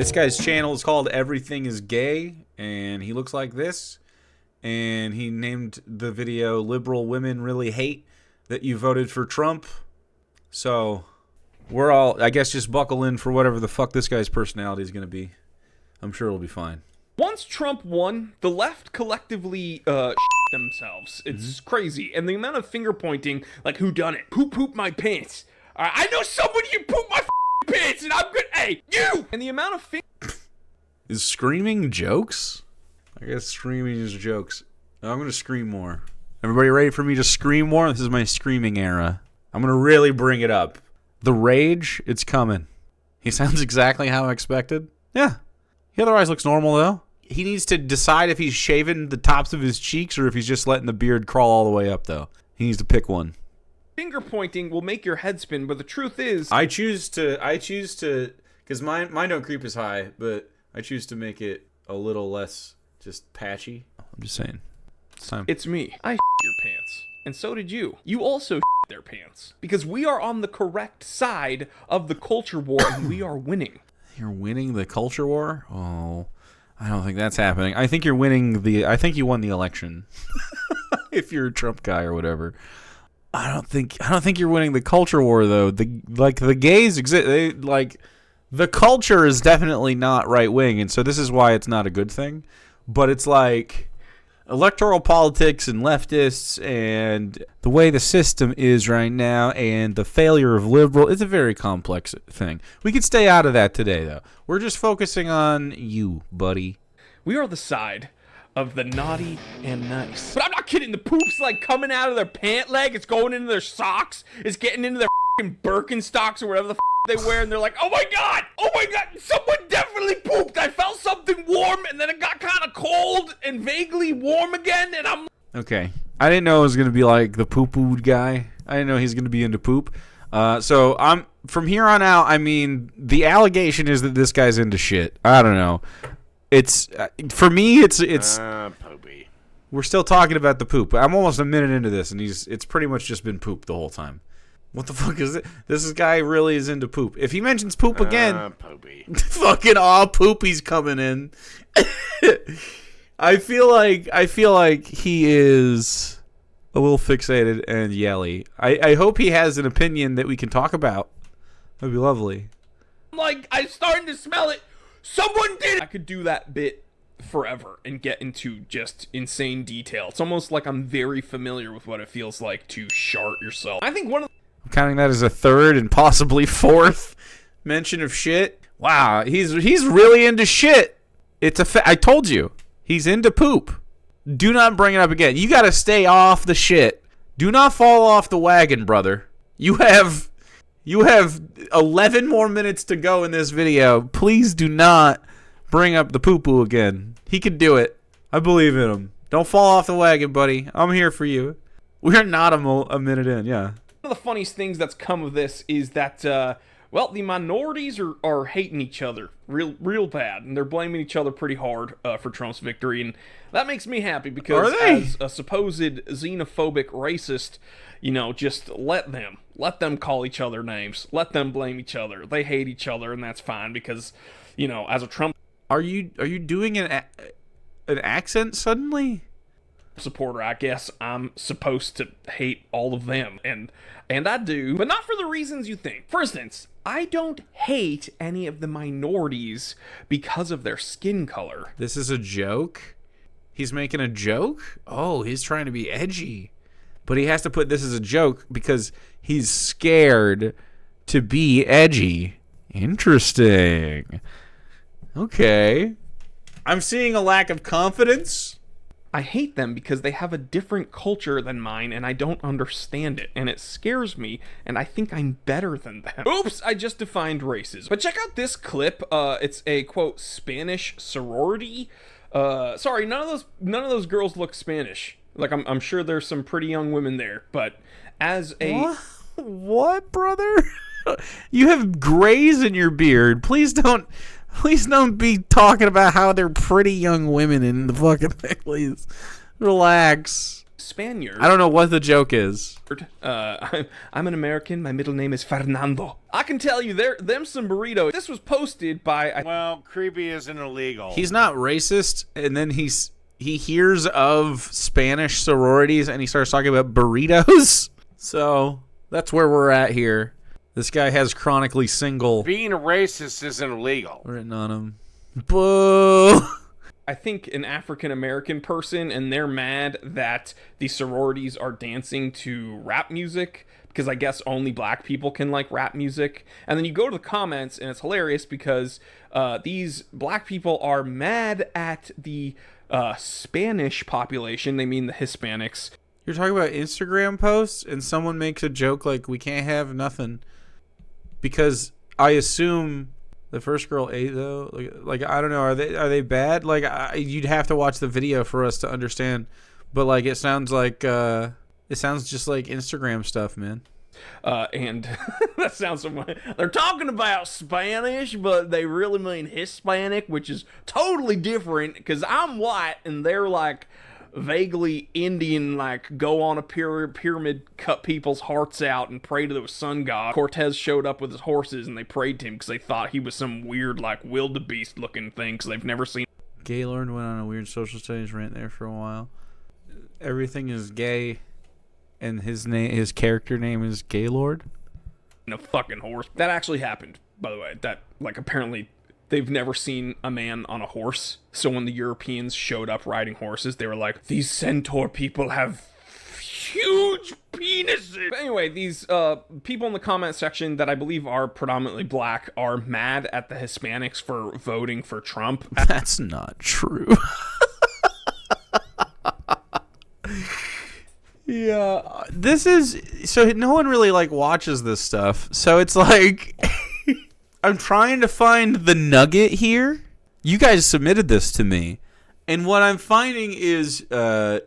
This guy's channel is called Everything is Gay, and he looks like this. And he named the video Liberal Women Really Hate That You Voted for Trump. So we're all, I guess, just buckle in for whatever the fuck this guy's personality is going to be. I'm sure it'll be fine. Once Trump won, the left collectively themselves. It's crazy. And the amount of finger pointing, like, who done it? Who pooped my pants? I know someone who pooped my pants, and I'm good. Hey, you! And the amount of Is screaming jokes? I guess screaming is jokes. I'm going to scream more. Everybody ready for me to scream more? This is my screaming era. I'm going to really bring it up. The rage, it's coming. He sounds exactly how I expected. Yeah. He otherwise looks normal, though. He needs to decide if he's shaving the tops of his cheeks or if he's just letting the beard crawl all the way up, though. He needs to pick one. finger pointing will make your head spin, but the truth is... I choose to, because mine don't creep as high, but I choose to make it a little less just patchy. I'm just saying. It's time. It's me. I your pants. And so did you. You also their pants. Because we are on the correct side of the culture war, and we are winning. You're winning the culture war? Oh, I don't think that's happening. I think you're winning I think you won the election. If you're a Trump guy or whatever. I don't think you're winning the culture war, though. The gays exist. The culture is definitely not right wing, and so this is why it's not a good thing. But it's like electoral politics and leftists and the way the system is right now and the failure of liberal. It's a very complex thing. We could stay out of that today, though. We're just focusing on you, buddy. We are the side of the naughty and nice. But I'm not kidding. The poop's like coming out of their pant leg. It's going into their socks. It's getting into their fucking Birkenstocks or whatever the they wear. And they're like, oh my God, someone definitely pooped. I felt something warm and then it got kind of cold and vaguely warm again. And I'm... Okay. I didn't know it was going to be like the poo-poo guy. I didn't know he's going to be into poop. So I'm from here on out, I mean, the allegation is that this guy's into shit. I don't know. It's for me. It's poopy. We're still talking about the poop. I'm almost a minute into this, and it's pretty much just been poop the whole time. What the fuck is it? This guy really is into poop. If he mentions poop again, poopy. Fucking poopy's coming in. I feel like he is a little fixated and yelly. I hope he has an opinion that we can talk about. That'd be lovely. Like, I'm starting to smell it. Someone did it! I could do that bit forever and get into just insane detail. It's almost like I'm very familiar with what it feels like to shart yourself. I think one of I'm counting that as a third and possibly fourth mention of shit. Wow, he's really into shit. It's I told you. He's into poop. Do not bring it up again. You got to stay off the shit. Do not fall off the wagon, brother. You have 11 more minutes to go in this video. Please do not bring up the poo-poo again. He can do it. I believe in him. Don't fall off the wagon, buddy. I'm here for you. We're not a minute in, yeah. One of the funniest things that's come of this is that, well, the minorities are hating each other real bad, and they're blaming each other pretty hard for Trump's victory, and that makes me happy because as a supposed xenophobic racist, you know, just let them call each other names, let them blame each other. They hate each other, and that's fine because, you know, as a Trump are you doing an accent suddenly? Supporter, I guess I'm supposed to hate all of them, and I do, but not for the reasons you think. For instance, I don't hate any of the minorities because of their skin color. This is a joke? He's making a joke? Oh, he's trying to be edgy. But he has to put this as a joke because he's scared to be edgy. Interesting. Okay. I'm seeing a lack of confidence. I hate them because they have a different culture than mine, and I don't understand it, and it scares me, and I think I'm better than them. Oops, I just defined races. But check out this clip. It's a, quote, Spanish sorority. Sorry, none of those girls look Spanish. Like, I'm sure there's some pretty young women there, but as a... What, brother? You have grays in your beard. Please don't be talking about how they're pretty young women in the fucking thing, please. Relax. Spaniard. I don't know what the joke is. I'm an American. My middle name is Fernando. I can tell you, them some burrito. This was posted by. Well, creepy isn't illegal. He's not racist, and then he hears of Spanish sororities, and he starts talking about burritos. So that's where we're at here. This guy has chronically single Being a racist isn't illegal. written on him. Boo! I think an African American person, and they're mad that the sororities are dancing to rap music because I guess only black people can like rap music. And then you go to the comments, and it's hilarious because these black people are mad at the Spanish population. They mean the Hispanics. You're talking about Instagram posts, and someone makes a joke like, we can't have nothing. Because I assume the first girl ate, though. Like I don't know, are they bad? Like, you'd have to watch the video for us to understand. But like, it sounds just like Instagram stuff, man. And that sounds so much. They're talking about Spanish, but they really mean Hispanic, which is totally different because I'm white and they're like vaguely Indian, like go on a pyramid, cut people's hearts out and pray to the sun god. Cortez showed up with his horses and they prayed to him because they thought he was some weird like wildebeest looking thing because they've never seen. Gaylord went on a weird social studies rant there for a while. Everything is gay, and his character name is Gaylord. A fucking horse. That actually happened, by the way. That like apparently they've never seen a man on a horse. So when the Europeans showed up riding horses, they were like, these centaur people have huge penises. But anyway, these people in the comment section that I believe are predominantly black are mad at the Hispanics for voting for Trump. That's not true. Yeah, this is so no one really like watches this stuff. So it's like I'm trying to find the nugget here. You guys submitted this to me, and what I'm finding is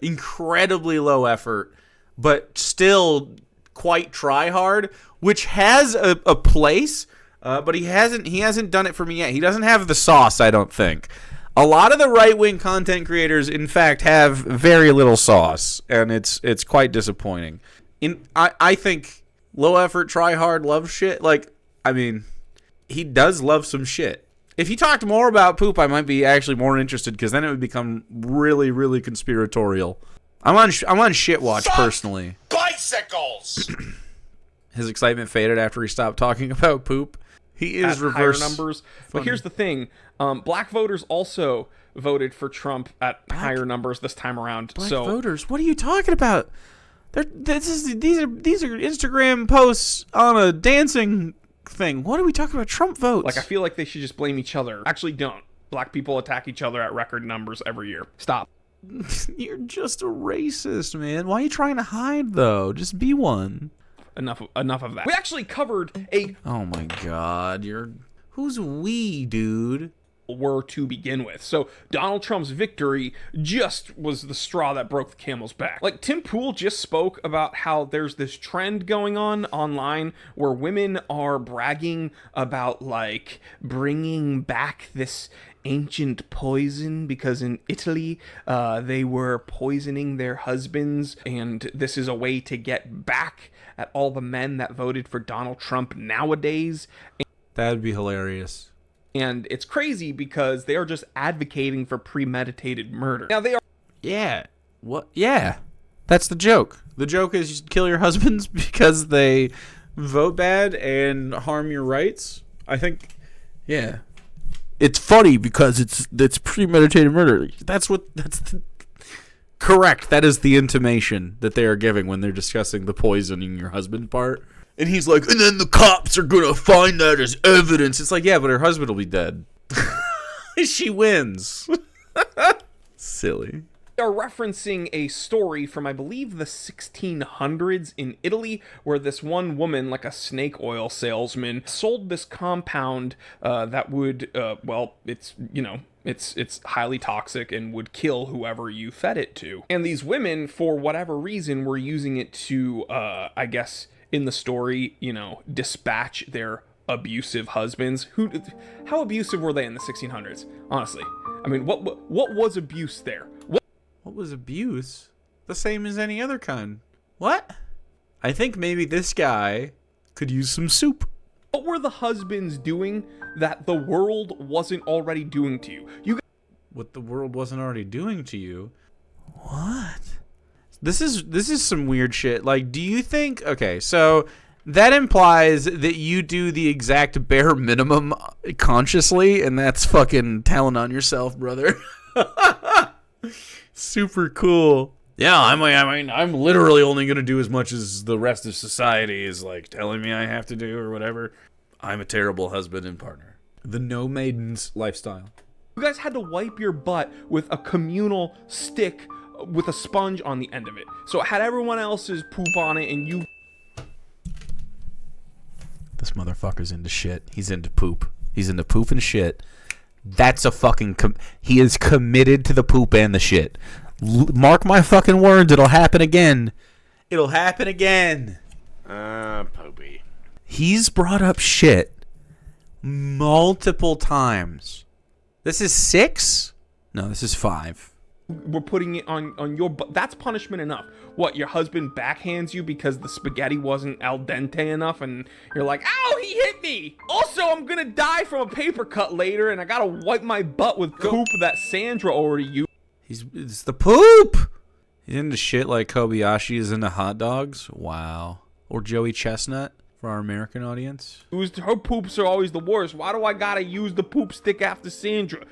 incredibly low effort, but still quite try hard, which has a place, but he hasn't done it for me yet. He doesn't have the sauce, I don't think. A lot of the right-wing content creators, in fact, have very little sauce, and it's quite disappointing. I think low effort, try hard, love shit. Like, I mean, he does love some shit. If he talked more about poop, I might be actually more interested, because then it would become really, really conspiratorial. I'm on shit watch personally. Bicycles. His excitement faded after he stopped talking about poop. He is reverse higher numbers. funny. But here's the thing. Black voters also voted for Trump at higher numbers this time around. Black voters? What are you talking about? These are Instagram posts on a dancing thing. What are we talking about? Trump votes. Like, I feel like they should just blame each other. Actually, don't. Black people attack each other at record numbers every year. Stop. You're just a racist, man. Why are you trying to hide, though? Just be one. Enough of that. We actually covered a... Oh, my God. Who's we, dude? Were to begin with. So Donald Trump's victory just was the straw that broke the camel's back. Like, Tim Pool just spoke about how there's this trend going on online where women are bragging about like bringing back this ancient poison because in Italy they were poisoning their husbands, and this is a way to get back at all the men that voted for Donald Trump nowadays. That'd be hilarious. And it's crazy because they are just advocating for premeditated murder. Now, they are... Yeah. What? Yeah. That's the joke. The joke is you kill your husbands because they vote bad and harm your rights. I think, yeah. It's funny because it's premeditated murder. Correct. That is the intimation that they are giving when they're discussing the poisoning your husband part. And he's like, and then the cops are going to find that as evidence. It's like, yeah, but her husband will be dead. She wins. Silly. Are referencing a story from, I believe, the 1600s in Italy, where this one woman, like a snake oil salesman, sold this compound that would, it's highly toxic and would kill whoever you fed it to. And these women, for whatever reason, were using it to, I guess, in the story, dispatch their abusive husbands. How abusive were they in the 1600s? Honestly, I mean, what was abuse there? What was abuse? the same as any other kind. What? I think maybe this guy could use some soup. What were the husbands doing that the world wasn't already doing to you? What the world wasn't already doing to you? What? This is some weird shit. Like, do you think... Okay, so that implies that you do the exact bare minimum consciously, and that's fucking telling on yourself, brother. Super cool. Yeah, I mean, I'm literally only going to do as much as the rest of society is, like, telling me I have to do or whatever. I'm a terrible husband and partner. The no maidens lifestyle. You guys had to wipe your butt with a communal stick with a sponge on the end of it. So it had everyone else's poop on it, and you... This motherfucker's into shit. He's into poop. He's into poop and shit. That's a fucking... he is committed to the poop and the shit. Mark my fucking words, it'll happen again. It'll happen again. Poopy. He's brought up shit multiple times. This is 6? No, this is 5. We're putting it on your butt. That's punishment enough. What, your husband backhands you because the spaghetti wasn't al dente enough, and you're like, ow, he hit me! Also, I'm gonna die from a paper cut later, and I gotta wipe my butt with poop that Sandra already used. It's the poop! He's into shit like Kobayashi is into hot dogs. Wow. Or Joey Chestnut for our American audience. Her poops are always the worst. Why do I gotta use the poop stick after Sandra?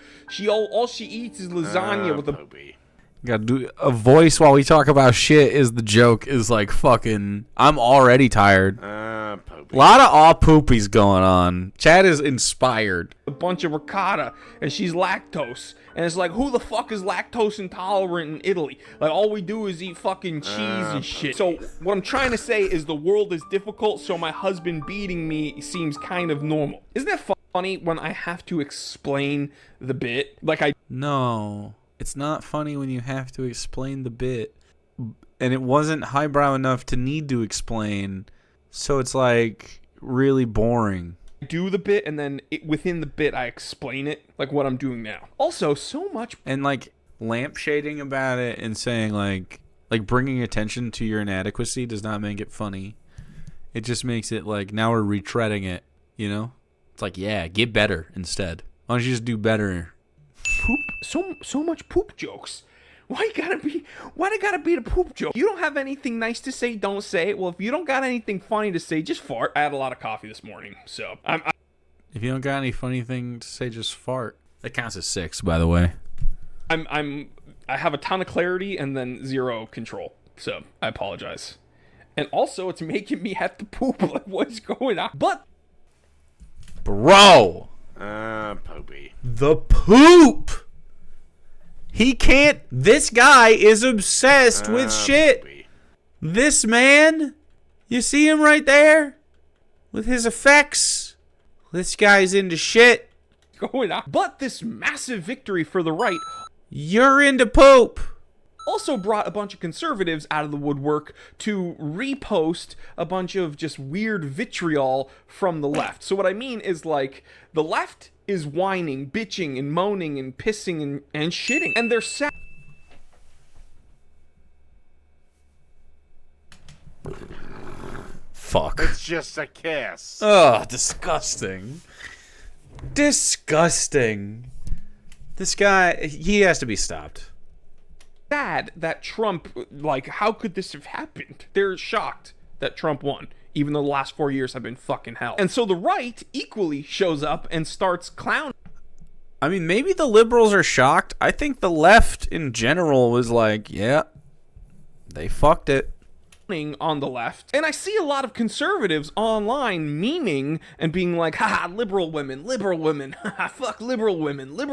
All she eats is lasagna with a... Poopy. Gotta do a voice while we talk about shit is the joke is like fucking... I'm already tired. Poopy. A lot of all poopies going on. Chad is inspired. A bunch of ricotta, and she's lactose. And it's like, who the fuck is lactose intolerant in Italy? Like, all we do is eat fucking cheese and shit. So, what I'm trying to say is the world is difficult, so my husband beating me seems kind of normal. Isn't that funny when I have to explain the bit? No, it's not funny when you have to explain the bit. And it wasn't highbrow enough to need to explain. So it's like really boring. Do the bit, and then within the bit I explain it, like what I'm doing now. Also, so much... And like lampshading about it and saying like bringing attention to your inadequacy does not make it funny. It just makes it like now we're retreading it, you know? It's like, yeah, get better instead. Why don't you just do better? Poop, so much poop jokes. Why it gotta be the poop joke? You don't have anything nice to say, don't say it. Well, if you don't got anything funny to say, just fart. I had a lot of coffee this morning, so if you don't got any funny thing to say, just fart. That counts as 6, by the way. I have a ton of clarity and then 0 control, so I apologize. And also, it's making me have to poop. Like, what's going on? But, bro, Poopy. the poop. He can't... This guy is obsessed with shit. Poopy. This man, you see him right there? With his effects. This guy's into shit. going on? But this massive victory for the right... You're into poop. Also brought a bunch of conservatives out of the woodwork to repost a bunch of just weird vitriol from the left. So what I mean is, like, the left is whining, bitching, and moaning, and pissing, and shitting. And they're sad. Fuck. It's just a kiss. Ugh, disgusting. Disgusting. This guy, he has to be stopped. Sad that Trump, like, how could this have happened? They're shocked that Trump won, even though the last 4 years have been fucking hell. And so the right equally shows up and starts clowning. I mean, maybe the liberals are shocked. I think the left in general was like, yeah, they fucked it. On the left, and I see a lot of conservatives online memeing and being like, haha, liberal women, haha, fuck liberal women, blah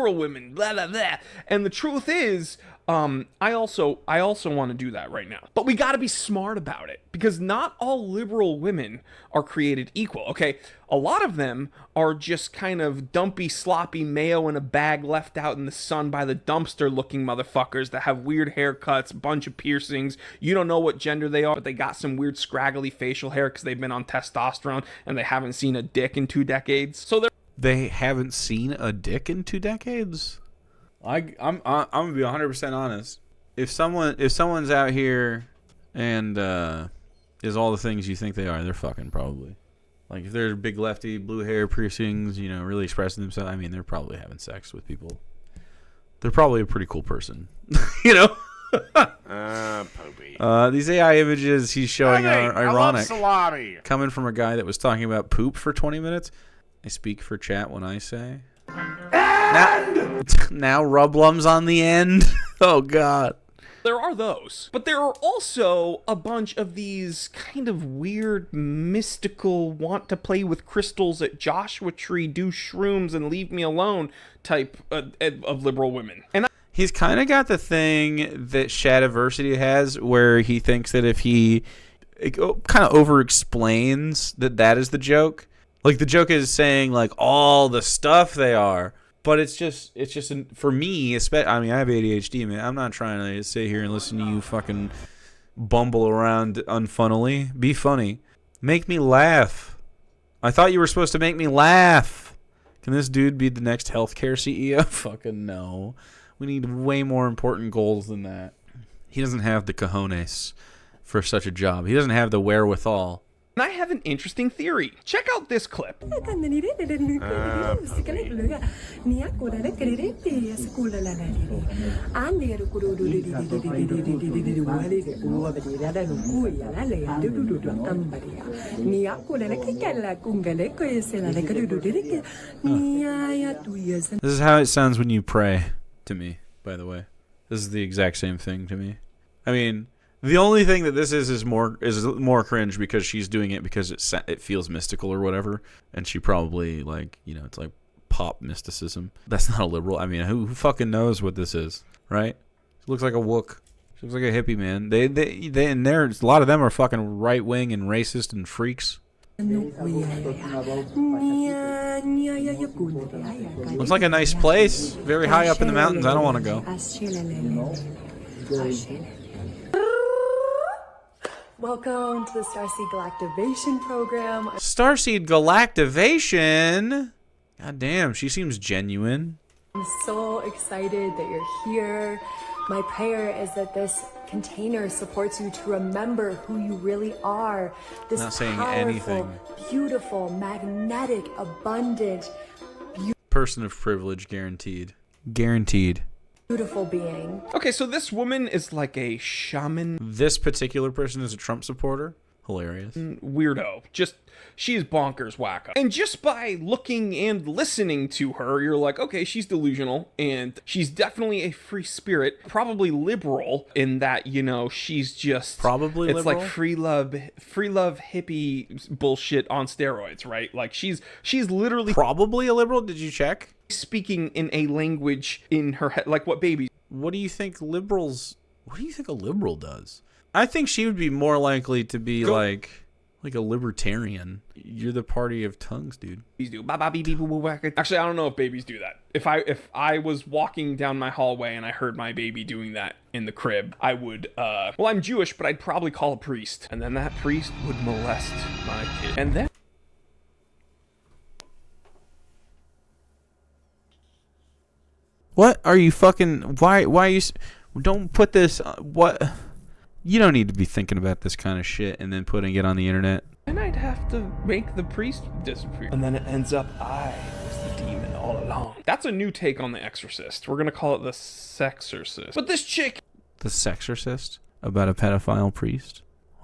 blah blah. And the truth is, I also want to do that right now, but we got to be smart about it, because not all liberal women are created equal. Okay, a lot of them are just kind of dumpy, sloppy mayo in a bag left out in the sun by the dumpster looking motherfuckers that have weird haircuts, bunch of piercings. You don't know what gender they are, but they got some weird scraggly facial hair because they've been on testosterone and they haven't seen a dick in 2 decades. So they haven't seen a dick in 2 decades? I'm gonna be 100% honest. if someone's out here and is all the things you think they are, they're fucking probably. Like if they're big lefty, blue hair, piercings, really expressing themselves. I mean, they're probably having sex with people. They're probably a pretty cool person, Popey. These AI images he's showing are ironic. I love salami. Coming from a guy that was talking about poop for 20 minutes. I speak for chat when I say. Now Rublum's on the end. Oh, God. There are those. But there are also a bunch of these kind of weird, mystical, want to play with crystals at Joshua Tree, do shrooms, and leave me alone type of liberal women. And he's kind of got the thing that Shadiversity has where he thinks that if he kind of over-explains that is the joke. Like, the joke is saying, like, all the stuff they are. But it's just for me, I mean, I have ADHD, man. I'm not trying to sit here and listen to you fucking bumble around unfunnily. Be funny. Make me laugh. I thought you were supposed to make me laugh. Can this dude be the next healthcare CEO? Fucking no. We need way more important goals than that. He doesn't have the cojones for such a job. He doesn't have the wherewithal. I have an interesting theory. Check out this clip. This is how it sounds when you pray to me, by the way. This is the exact same thing to me. I mean, the only thing that this is more cringe because she's doing it because it feels mystical or whatever, and she probably it's like pop mysticism. That's not a liberal. I mean, who fucking knows what this is, right? She looks like a wook. She looks like a hippie, man. They and there's a lot of them are fucking right wing and racist and freaks. Looks like a nice place. Very high up in the mountains. I don't want to go. Welcome to the Starseed Galactivation program. Starseed Galactivation? God damn, she seems genuine. I'm so excited that you're here. My prayer is that this container supports you to remember who you really are. This Not saying powerful, anything. beautiful, magnetic, abundant, Person of privilege, guaranteed. Guaranteed. beautiful being. Okay, so this woman is like a shaman This particular person is a Trump supporter. Hilarious. weirdo. She is bonkers wacko. And just by looking and listening to her, you're like, okay, she's delusional, and she's definitely a free spirit, probably liberal in that, she's just Probably it's liberal? like free love hippie bullshit on steroids, right? Like she's literally Probably a liberal. Did you check? speaking in a language in her head, like what babies. What do you think a liberal does? I think she would be more likely to be like a libertarian. You're the party of tongues, dude. Do. Actually, I don't know if babies do that. If I was walking down my hallway and I heard my baby doing that in the crib, I would I'm Jewish, but I'd probably call a priest, and then that priest would molest my kid. And then What are you fucking? Why you? Don't put this. What? You don't need to be thinking about this kind of shit and then putting it on the internet. and I'd have to make the priest disappear. And then it ends up I was the demon all along. That's a new take on The Exorcist. We're gonna call it the Sexorcist. But this chick The Sexorcist? About a pedophile priest?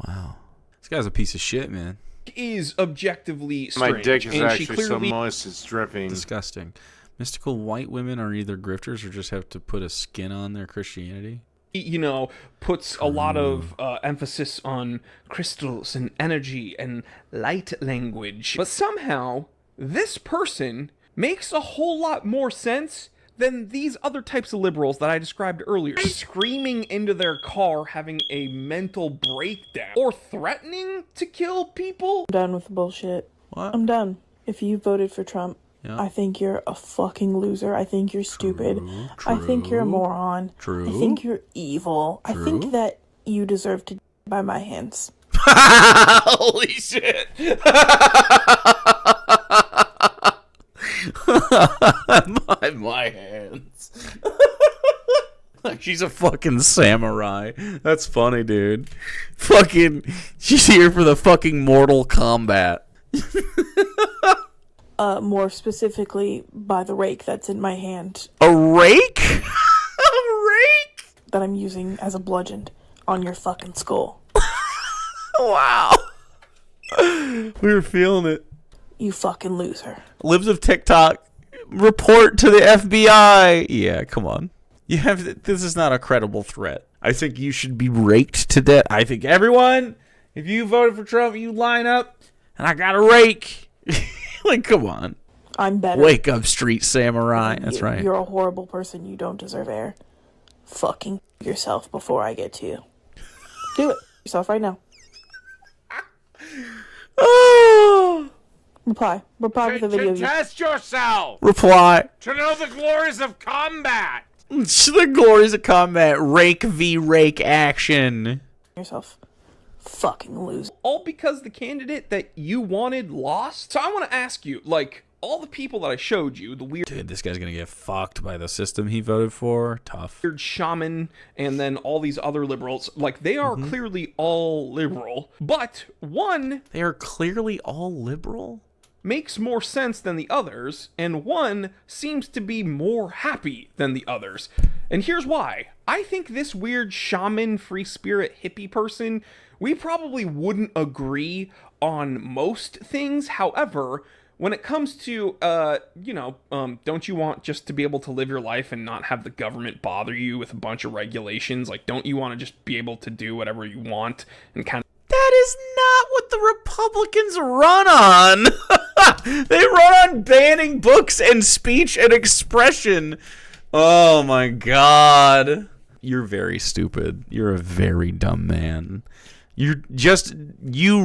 Wow. This guy's a piece of shit, man. is objectively strange. My dick is and she actually so clearly moist it's dripping. Disgusting. Mystical white women are either grifters or just have to put a skin on their Christianity. puts a lot of emphasis on crystals and energy and light language. But somehow, this person makes a whole lot more sense than these other types of liberals that I described earlier. Screaming into their car, having a mental breakdown, or threatening to kill people. I'm done with the bullshit. What? I'm done. If you voted for Trump, Yeah. I think you're a fucking loser. I think you're stupid. I think you're a moron. True. I think you're evil. I True. think that you deserve to die by my hands. Holy shit. My hands. She's a fucking samurai. That's funny, dude. Fucking, she's here for the fucking Mortal Kombat. More specifically by the rake that's in my hand A rake? A rake? that I'm using as a bludgeon on your fucking skull. Wow. We were feeling it. You fucking loser. Libs of TikTok, report to the FBI. Yeah, come on. You have this is not a credible threat. I think you should be raked to death. I think everyone, if you voted for Trump, you line up, and I got a rake. Like, come on. I'm better. Wake up, street samurai. That's right. You're a horrible person. You don't deserve air. Fucking yourself before I get to you. Do it yourself right now. Oh. Reply with a video. To test yourself. Reply. To know the glories of combat. The glories of combat. Rake v. rake action. Yourself. Fucking loser. All because the candidate that you wanted lost? So I want to ask you, like, all the people that I showed you, the weird Dude, this guy's gonna get fucked by the system he voted for. Tough. shaman, and then all these other liberals, like, they are clearly all liberal, but one They are clearly all liberal? makes more sense than the others, and one seems to be more happy than the others. And here's why. I think this weird shaman, free spirit, hippie person, we probably wouldn't agree on most things. However, when it comes to, don't you want just to be able to live your life and not have the government bother you with a bunch of regulations? Like, don't you want to just be able to do whatever you want and kind of... That is not what the Republicans run on. They run on banning books and speech and expression. Oh my God. You're very stupid. You're a very dumb man. You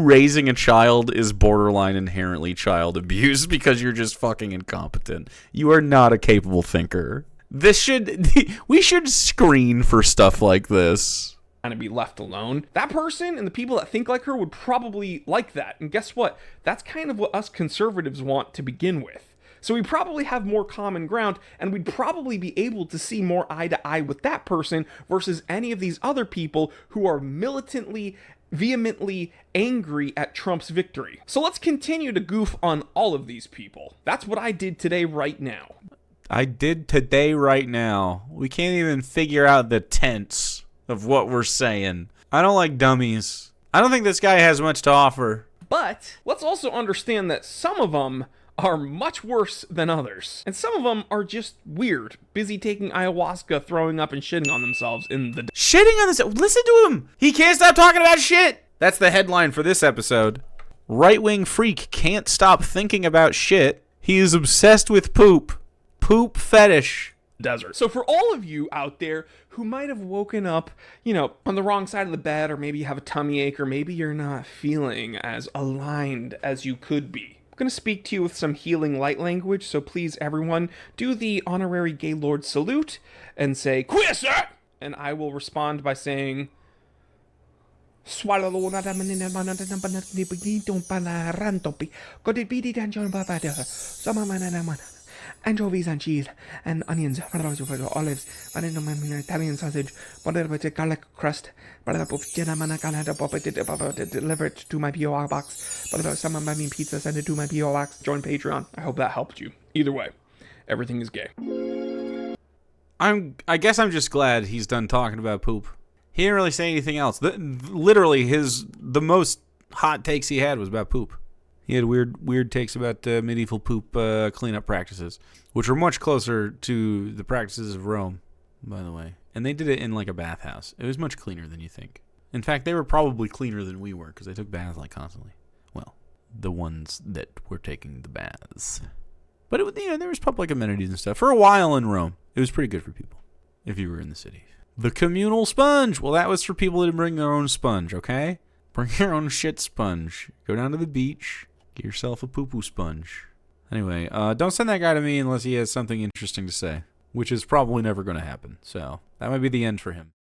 raising a child is borderline inherently child abuse because you're just fucking incompetent. You are not a capable thinker. We should screen for stuff like this. kind of be left alone. That person and the people that think like her would probably like that. And guess what? That's kind of what us conservatives want to begin with. So we probably have more common ground, and we'd probably be able to see more eye to eye with that person versus any of these other people who are militantly, vehemently angry at Trump's victory. So let's continue to goof on all of these people. That's what I did today right now. I did today right now. We can't even figure out the tense of what we're saying. I don't like dummies. I don't think this guy has much to offer. But let's also understand that some of them are much worse than others. And some of them are just weird, busy taking ayahuasca, throwing up, and shitting on themselves in the... Shitting on this. Listen to him. He can't stop talking about shit. That's the headline for this episode. Right-wing freak can't stop thinking about shit. He is obsessed with poop. Poop fetish. desert. So for all of you out there who might have woken up, on the wrong side of the bed, or maybe you have a tummy ache, or maybe you're not feeling as aligned as you could be, I'm going to speak to you with some healing light language, so please, everyone, do the honorary Gaylord salute and say, "Queer, sir!" And I will respond by saying, anchovies and cheese and onions, olives, Italian sausage, garlic crust, deliver it to my P.O. box, someone buy me pizza, send it to my P.O. box, join Patreon. I hope that helped you. Either way, everything is gay. I guess I'm just glad he's done talking about poop. He didn't really say anything else. Literally, the most hot takes he had was about poop. He had weird takes about medieval poop cleanup practices, which were much closer to the practices of Rome, by the way. And they did it in like a bathhouse. It was much cleaner than you think. In fact, they were probably cleaner than we were because they took baths like constantly. Well, the ones that were taking the baths. But there was public amenities and stuff for a while in Rome. It was pretty good for people if you were in the city. The communal sponge. Well, that was for people who didn't bring their own sponge. Okay, bring your own shit sponge. Go down to the beach. Get yourself a poo-poo sponge. Anyway, don't send that guy to me unless he has something interesting to say, which is probably never going to happen. So that might be the end for him.